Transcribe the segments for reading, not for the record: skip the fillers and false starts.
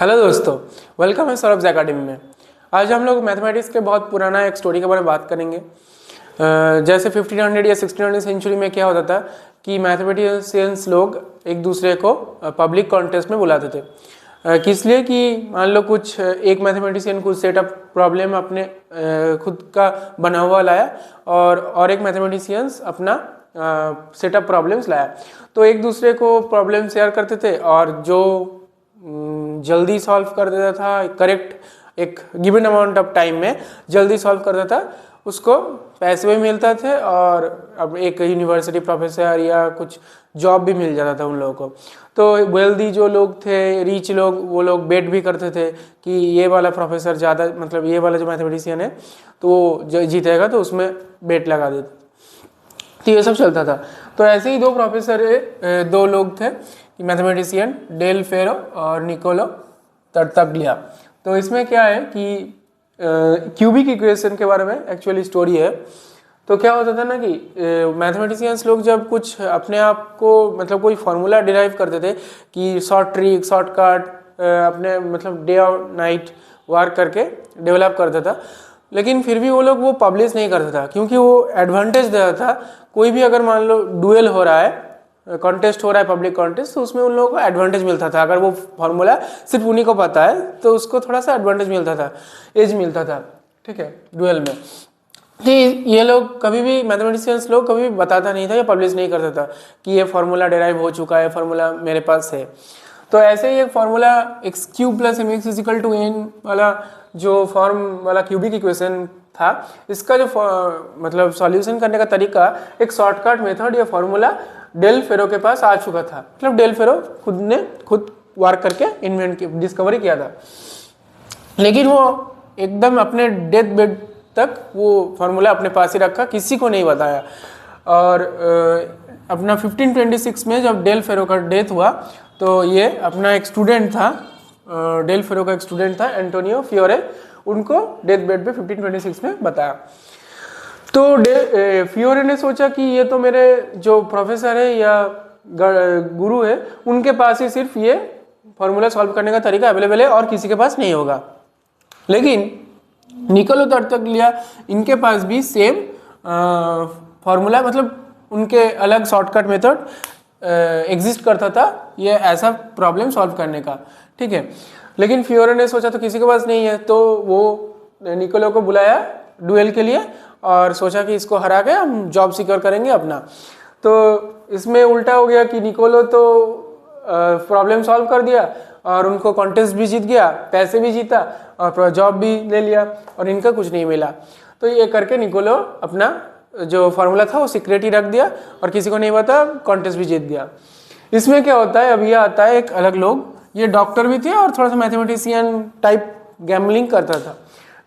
Hello दोस्तों, welcome है Saurabh academy में। आज हम लोग मैथमेटिक्स के बहुत पुराना एक स्टोरी के बारे में बात करेंगे। जैसे 1500 या 1600 सेंचुरी में क्या होता था कि मैथमेटिशियंस लोग एक दूसरे को पब्लिक कॉन्टेस्ट में बुलाते थे। किस लिए कि मान लो कुछ एक मैथमेटिशियन कुछ सेटअप प्रॉब्लम अपने खुद का बना हुआ लाया और एक मैथमेटिशियंस अपना सेटअप प्रॉब्लम्स लाया, तो एक दूसरे को प्रॉब्लम शेयर करते थे और जो जल्दी सॉल्व कर देता था, करेक्ट एक गिवन अमाउंट ऑफ टाइम में जल्दी सॉल्व कर देता, उसको पैसे भी मिलता थे और अब एक यूनिवर्सिटी प्रोफेसर या कुछ जॉब भी मिल जाता था उन लोगों को। तो वेल्दी जो लोग थे, रिच लोग, वो लोग बेट भी करते थे कि ये वाला प्रोफेसर ज़्यादा, मतलब ये वाला जो मैथमेटिशियन है तो वो जीतेगा, तो उसमें बेट लगा देते। तो ये सब चलता था। तो ऐसे ही दो प्रोफेसर, दो लोग थे मैथमेटिशियन, डेल फेरो और निकोलो तर्तगलिया। तो इसमें क्या है कि क्यूबिक इक्वेशन के बारे में एक्चुअली स्टोरी है। तो क्या होता था ना कि मैथमेटिशियंस लोग जब कुछ अपने आप को मतलब कोई फार्मूला डिराइव करते थे कि शॉर्ट ट्रिक, शॉर्टकट अपने मतलब डे और नाइट वर्क करके डेवलप करता था, लेकिन फिर भी वो लोग वो पब्लिश नहीं करता था क्योंकि वो एडवांटेज देता था। कोई भी अगर मान लो डुएल हो रहा है, कॉन्टेस्ट हो रहा है, पब्लिक कॉन्टेस्ट, तो उसमें उन लोगों को एडवांटेज मिलता था। अगर वो फार्मूला सिर्फ उन्हीं को पता है तो उसको थोड़ा सा एडवांटेज मिलता था, एज मिलता था, ठीक है, डुएल में। कि ये लोग कभी भी, मैथमेटिशियंस लोग कभी भी बताता नहीं था या पब्लिश नहीं करता था कि ये फार्मूला डिराइव हो चुका है, फार्मूला मेरे पास है। तो ऐसे ही एक formula x cube plus m x is equal to n वाला जो फॉर्म वाला क्यूबिक इक्वेशन था, इसका जो मतलब सॉल्यूशन करने का तरीका, एक शॉर्टकट मेथड या फार्मूला डेल फेरो के पास आ चुका था। मतलब डेल फेरो खुद वर्क करके इन्वेंट डिस्कवरी किया था, लेकिन वो एकदम अपने डेथ बेड तक वो फार्मूला अपने पास ही रखा, किसी को नहीं बताया। और अपना 1526 में जब डेल फेरो का डेथ हुआ तो ये अपना एक स्टूडेंट था, डेल फेरो का एक स्टूडेंट था एंटोनियो फियोरे, उनको डेथ बेड पे 1526 में बताया। तो फियोरे ने सोचा कि ये तो मेरे जो प्रोफेसर है या गुरु है उनके पास ही सिर्फ ये फार्मूला सॉल्व करने का तरीका अवेलेबल है और किसी के पास नहीं होगा। लेकिन निकोलो तर्तगलिया, इनके पास भी सेम फार्मूला, मतलब उनके अलग शॉर्टकट मेथड एग्जिस्ट करता था ये ऐसा प्रॉब्लम सॉल्व करने का, ठीक है। लेकिन फियोरे ने सोचा तो किसी के पास नहीं है, तो वो निकोलो को बुलाया डुएल के लिए और सोचा कि इसको हरा के हम जॉब सिक्योर करेंगे अपना। तो इसमें उल्टा हो गया कि निकोलो तो प्रॉब्लम सॉल्व कर दिया और उनको कॉन्टेस्ट भी जीत गया, पैसे भी जीता और जॉब भी ले लिया, और इनका कुछ नहीं मिला। तो ये करके निकोलो अपना जो फार्मूला था वो सीक्रेट ही रख दिया और किसी को नहीं पता, कॉन्टेस्ट भी जीत गया। इसमें क्या होता है, अब ये आता है एक अलग लोग, ये डॉक्टर भी थे और थोड़ा सा मैथमेटिशियन टाइप गैम्बलिंग करता था।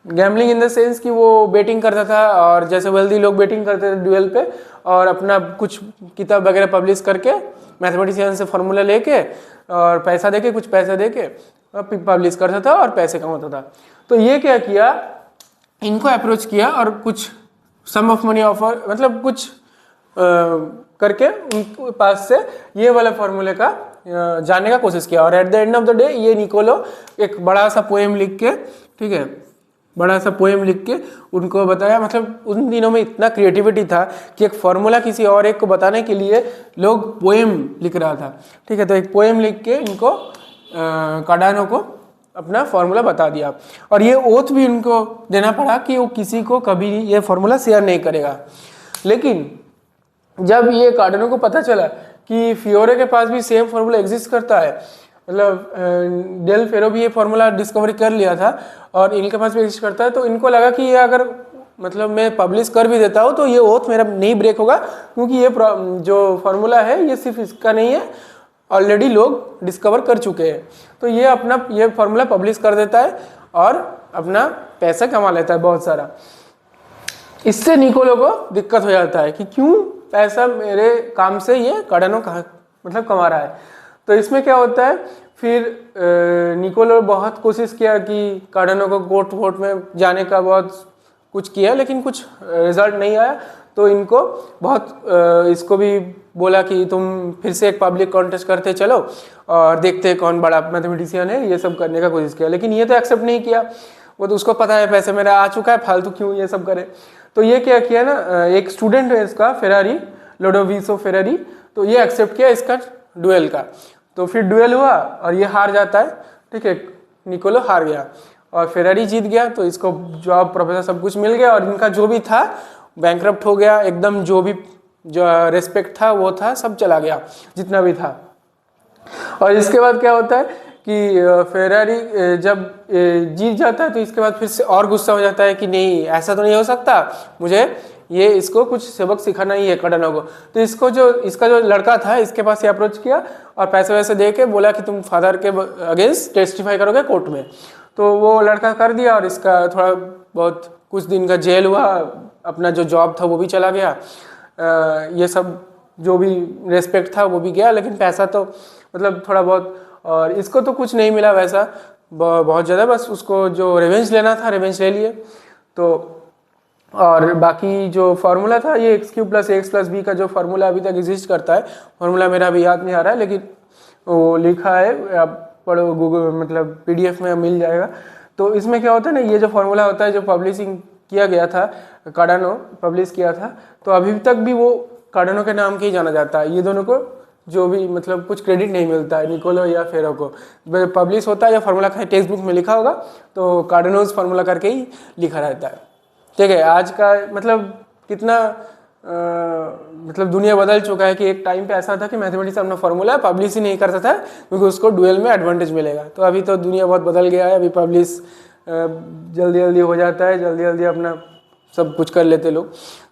गैम्बलिंग इन द सेंस कि वो बेटिंग करता था, और जैसे वेल्दी लोग बेटिंग करते थे डुएल पे, और अपना कुछ किताब वगैरह पब्लिश करके मैथमेटिशियन से फार्मूला लेके और पैसा देके, कुछ पैसा देके पब्लिश करता था और पैसे कमाता था। तो ये क्या किया, इनको अप्रोच किया और कुछ सम ऑफ मनी ऑफर, मतलब कुछ करके उनके पास से ये वाला फार्मूले का जानने का कोशिश किया। और at the end of the day ये निकोलो एक बड़ा सा पोएम लिख के, ठीक है, बड़ा सा पोएम लिख के उनको बताया। मतलब उन दिनों में इतना क्रिएटिविटी था कि एक फार्मूला किसी और एक को बताने के लिए लोग पोएम लिख रहा था, ठीक है। तो एक पोएम लिख के इनको कार्डानो को अपना फार्मूला बता दिया, और ये ओथ भी उनको देना पड़ा कि वो किसी को कभी ये फार्मूला शेयर नहीं करेगा। लेकिन जब ये कार्डानो को पता चला कि फियोरे के पास भी सेम फार्मूला एग्जिस्ट करता है, मतलब डेल फेरो भी ये फार्मूला डिस्कवरी कर लिया था और इनके पास भी एग्जिस्ट करता है, तो इनको लगा कि ये अगर मतलब मैं पब्लिश कर भी देता हूँ तो ये ओथ मेरा नहीं ब्रेक होगा, क्योंकि ये जो फार्मूला है ये सिर्फ इसका नहीं है, ऑलरेडी लोग डिस्कवर कर चुके हैं। तो ये अपना ये फार्मूला पब्लिश कर देता है और अपना पैसा कमा लेता है बहुत सारा। इससे निकोलो को दिक्कत हो जाता है कि क्यों पैसा मेरे काम से ये कार्डानो मतलब कमा रहा है। तो इसमें क्या होता है, फिर निकोलो बहुत कोशिश किया कि कार्डानो को कोर्ट वोट में जाने का बहुत कुछ किया, लेकिन कुछ रिजल्ट नहीं आया। तो इनको बहुत इसको भी बोला कि तुम फिर से एक पब्लिक कॉन्टेस्ट करते चलो और देखते हैं कौन बड़ा मैथमेटिशियन है, ये सब करने का कोशिश किया। लेकिन ये तो एक्सेप्ट नहीं किया, वो तो उसको पता है पैसे मेरा आ चुका है, फालतू क्यों ये सब करे। तो ये क्या किया ना, एक स्टूडेंट है इसका फेरारी, लोडोविसो फेरारी, तो ये एक्सेप्ट किया इसका डुएल का। तो फिर डुएल हुआ और ये हार जाता है, ठीक है, निकोलो हार गया और फेरारी जीत गया। तो इसको जॉब, प्रोफेसर सब कुछ मिल गया और इनका जो भी था बैंकरप्ट हो गया एकदम, जो भी जो रेस्पेक्ट था वो था सब चला गया जितना भी था। और इसके बाद क्या होता है कि फेरारी जब जीत जाता है तो इसके बाद फिर से और गुस्सा हो जाता है कि नहीं ऐसा तो नहीं हो सकता, मुझे ये इसको कुछ सबक सिखाना ही है कार्डानो को। तो इसका जो लड़का था इसके पास ये अप्रोच किया और पैसे वैसे दे के बोला कि तुम फादर के अगेंस्ट टेस्टिफाई करोगे कोर्ट में। तो वो लड़का कर दिया और इसका थोड़ा बहुत कुछ दिन का जेल हुआ, अपना जो जॉब था वो भी चला गया, ये सब जो भी रेस्पेक्ट था वो भी गया, लेकिन पैसा तो मतलब थोड़ा बहुत, और इसको तो कुछ नहीं मिला वैसा बहुत ज़्यादा, बस उसको जो रिवेंज लेना था रिवेंज ले लिए। तो और बाकी जो फार्मूला था ये x³ + का जो फार्मूला अभी तक एग्जिस्ट करता है, फार्मूला मेरा अभी याद नहीं आ रहा है, लेकिन वो लिखा है, आप पढ़ो गूगल, मतलब PDF में मिल जाएगा। तो इसमें क्या होता है ना, ये जो फार्मूला होता है जो पब्लिशिंग किया गया था, कार्डानो पब्लिश किया था, तो अभी तक भी वो कार्डानो के नाम के ही जाना जाता है। ये दोनों को जो भी मतलब कुछ क्रेडिट नहीं मिलता है, निकोलो या फेरो को। पब्लिश होता है या फार्मूला का टेक्स्ट बुक में लिखा होगा तो कार्डानोज फार्मूला करके ही लिखा रहता है, ठीक है। आज का मतलब कितना मतलब दुनिया बदल चुका है कि एक टाइम पे ऐसा था कि मैथमेटिक्स अपना फार्मूला पब्लिश ही नहीं करता था क्योंकि उसको डुएल में एडवांटेज मिलेगा। तो अभी तो दुनिया बहुत बदल गया है, अभी पब्लिश जल्दी जल्दी हो जाता है, जल्दी जल्दी अपना सब कुछ कर लेते लोग।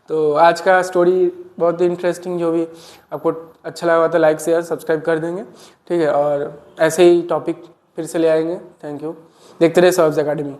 तो आज का स्टोरी बहुत ही इंटरेस्टिंग, जो भी आपको अच्छा लगा तो लाइक शेयर सब्सक्राइब कर देंगे, ठीक है। और ऐसे ही टॉपिक फिर से ले आएंगे। थैंक यू, देखते रहे सॉल्व्स एकेडमी।